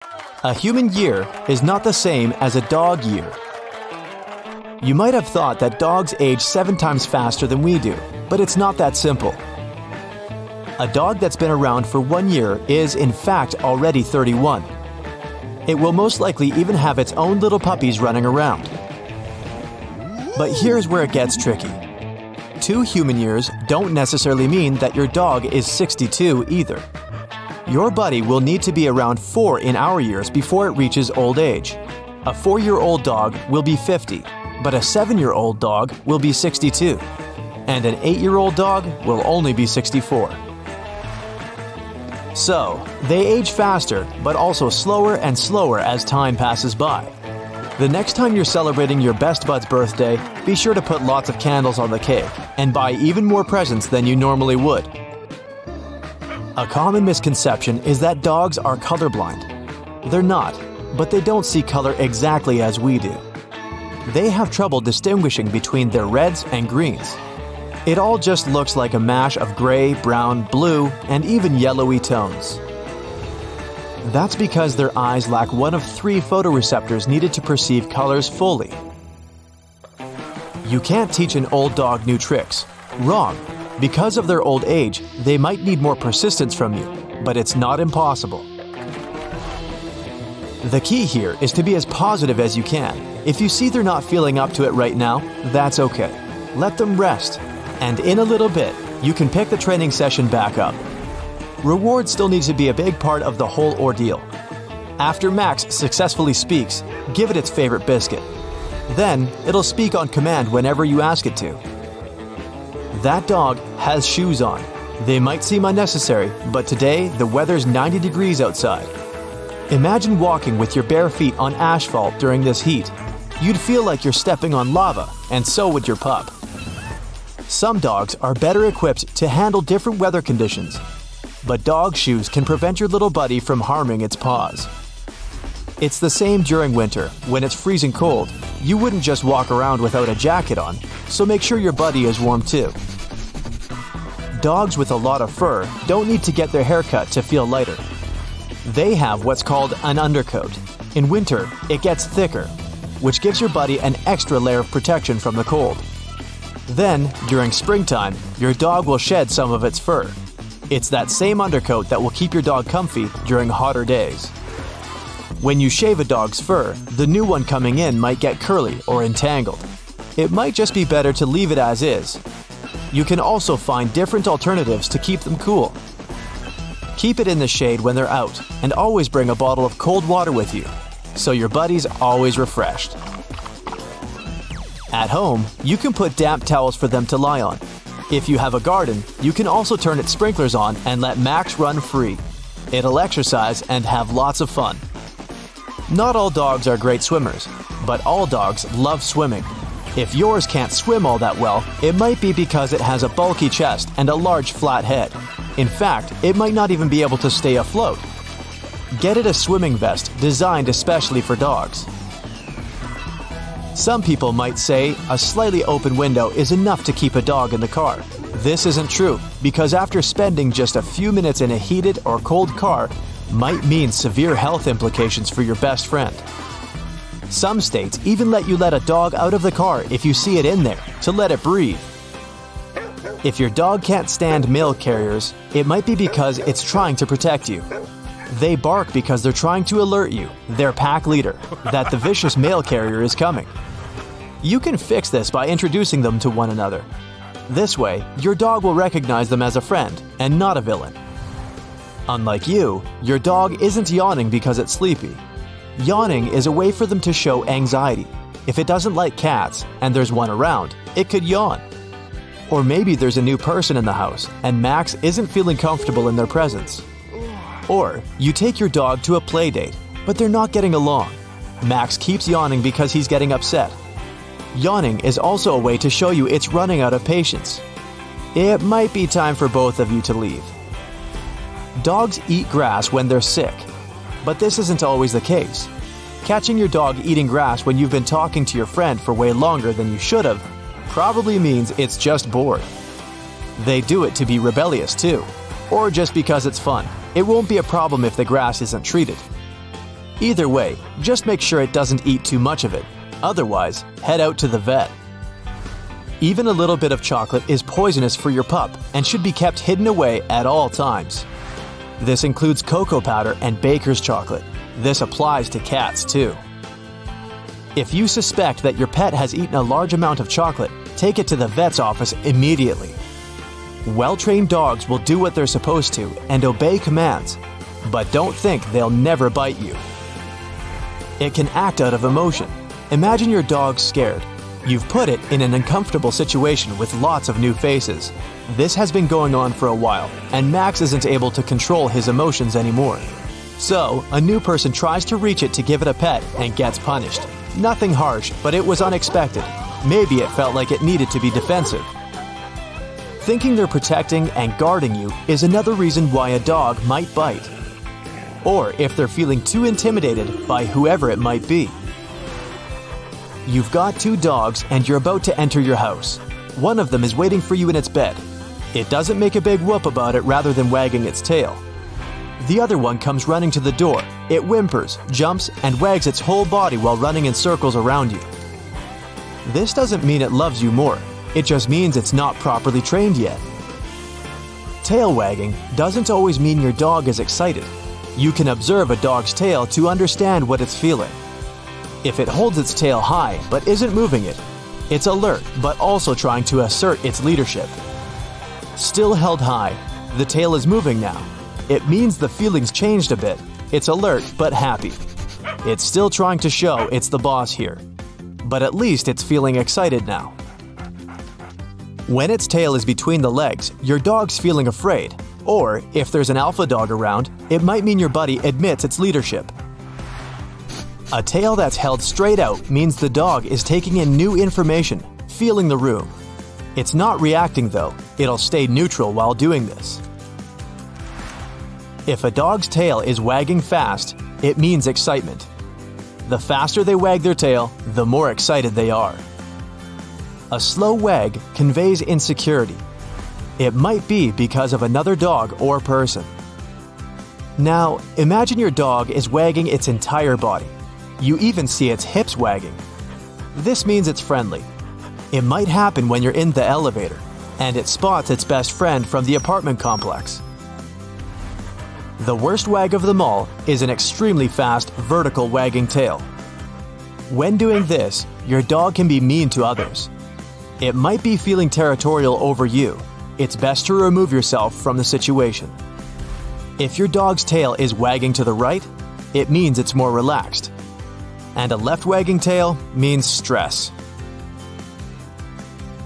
A human year is not the same as a dog year. You might have thought that dogs age 7 times faster than we do, but it's not that simple. A dog that's been around for 1 year is, in fact, already 31. It will most likely even have its own little puppies running around. But here's where it gets tricky. 2 human years don't necessarily mean that your dog is 62 either. Your buddy will need to be around 4 in our years before it reaches old age. A 4-year-old dog will be 50, but a 7-year-old dog will be 62, and an 8-year-old dog will only be 64. So, they age faster, but also slower and slower as time passes by. The next time you're celebrating your best bud's birthday, be sure to put lots of candles on the cake and buy even more presents than you normally would. A common misconception is that dogs are colorblind. They're not, but they don't see color exactly as we do. They have trouble distinguishing between their reds and greens. It all just looks like a mash of gray, brown, blue, and even yellowy tones. That's because their eyes lack one of 3 photoreceptors needed to perceive colors fully. You can't teach an old dog new tricks. Wrong. Because of their old age, they might need more persistence from you, but it's not impossible. The key here is to be as positive as you can. If you see they're not feeling up to it right now, that's okay. Let them rest, and in a little bit, you can pick the training session back up. Reward still needs to be a big part of the whole ordeal. After Max successfully speaks, give it its favorite biscuit. Then, it'll speak on command whenever you ask it to. That dog has shoes on. They might seem unnecessary, but today the weather's 90 degrees outside. Imagine walking with your bare feet on asphalt during this heat. You'd feel like you're stepping on lava, and so would your pup. Some dogs are better equipped to handle different weather conditions, but dog shoes can prevent your little buddy from harming its paws. It's the same during winter. When it's freezing cold, you wouldn't just walk around without a jacket on, so make sure your buddy is warm too. Dogs with a lot of fur don't need to get their hair cut to feel lighter. They have what's called an undercoat. In winter, it gets thicker, which gives your buddy an extra layer of protection from the cold. Then, during springtime, your dog will shed some of its fur. It's that same undercoat that will keep your dog comfy during hotter days. When you shave a dog's fur, the new one coming in might get curly or entangled. It might just be better to leave it as is. You can also find different alternatives to keep them cool. Keep it in the shade when they're out, and always bring a bottle of cold water with you, so your buddy's always refreshed. At home, you can put damp towels for them to lie on. If you have a garden, you can also turn its sprinklers on and let Max run free. It'll exercise and have lots of fun. Not all dogs are great swimmers, but all dogs love swimming. If yours can't swim all that well, it might be because it has a bulky chest and a large flat head. In fact, it might not even be able to stay afloat. Get it a swimming vest designed especially for dogs. Some people might say a slightly open window is enough to keep a dog in the car. This isn't true, because after spending just a few minutes in a heated or cold car might mean severe health implications for your best friend. Some states even let you let a dog out of the car if you see it in there, to let it breathe. If your dog can't stand mail carriers, it might be because it's trying to protect you. They bark because they're trying to alert you, their pack leader, that the vicious mail carrier is coming. You can fix this by introducing them to one another. This way, your dog will recognize them as a friend and not a villain. Unlike you, your dog isn't yawning because it's sleepy. Yawning is a way for them to show anxiety. If it doesn't like cats and there's one around, it could yawn. Or maybe there's a new person in the house and Max isn't feeling comfortable in their presence. Or you take your dog to a play date, but they're not getting along. Max keeps yawning because he's getting upset. Yawning is also a way to show you it's running out of patience. It might be time for both of you to leave. Dogs eat grass when they're sick, but this isn't always the case. Catching your dog eating grass when you've been talking to your friend for way longer than you should have probably means it's just bored. They do it to be rebellious too, or just because it's fun. It won't be a problem if the grass isn't treated. Either way, just make sure it doesn't eat too much of it. Otherwise, head out to the vet. Even a little bit of chocolate is poisonous for your pup and should be kept hidden away at all times. This includes cocoa powder and baker's chocolate. This applies to cats too. If you suspect that your pet has eaten a large amount of chocolate, take it to the vet's office immediately. Well-trained dogs will do what they're supposed to and obey commands, but don't think they'll never bite you. It can act out of emotion. Imagine your dog scared. You've put it in an uncomfortable situation with lots of new faces. This has been going on for a while, and Max isn't able to control his emotions anymore. So, a new person tries to reach it to give it a pet and gets punished. Nothing harsh, but it was unexpected. Maybe it felt like it needed to be defensive. Thinking they're protecting and guarding you is another reason why a dog might bite. Or if they're feeling too intimidated by whoever it might be. You've got two dogs and you're about to enter your house. One of them is waiting for you in its bed. It doesn't make a big whoop about it rather than wagging its tail. The other one comes running to the door. It whimpers, jumps, and wags its whole body while running in circles around you. This doesn't mean it loves you more. It just means it's not properly trained yet. Tail wagging doesn't always mean your dog is excited. You can observe a dog's tail to understand what it's feeling. If it holds its tail high but isn't moving it, it's alert but also trying to assert its leadership. Still held high, the tail is moving now. It means the feeling's changed a bit. It's alert but happy. It's still trying to show it's the boss here. But at least it's feeling excited now. When its tail is between the legs, your dog's feeling afraid. Or, if there's an alpha dog around, it might mean your buddy admits its leadership. A tail that's held straight out means the dog is taking in new information, feeling the room. It's not reacting though, it'll stay neutral while doing this. If a dog's tail is wagging fast, it means excitement. The faster they wag their tail, the more excited they are. A slow wag conveys insecurity. It might be because of another dog or person. Now, imagine your dog is wagging its entire body. You even see its hips wagging. This means it's friendly. It might happen when you're in the elevator, and it spots its best friend from the apartment complex. The worst wag of them all is an extremely fast vertical wagging tail. When doing this, your dog can be mean to others. It might be feeling territorial over you. It's best to remove yourself from the situation. If your dog's tail is wagging to the right, it means it's more relaxed. And a left wagging tail means stress.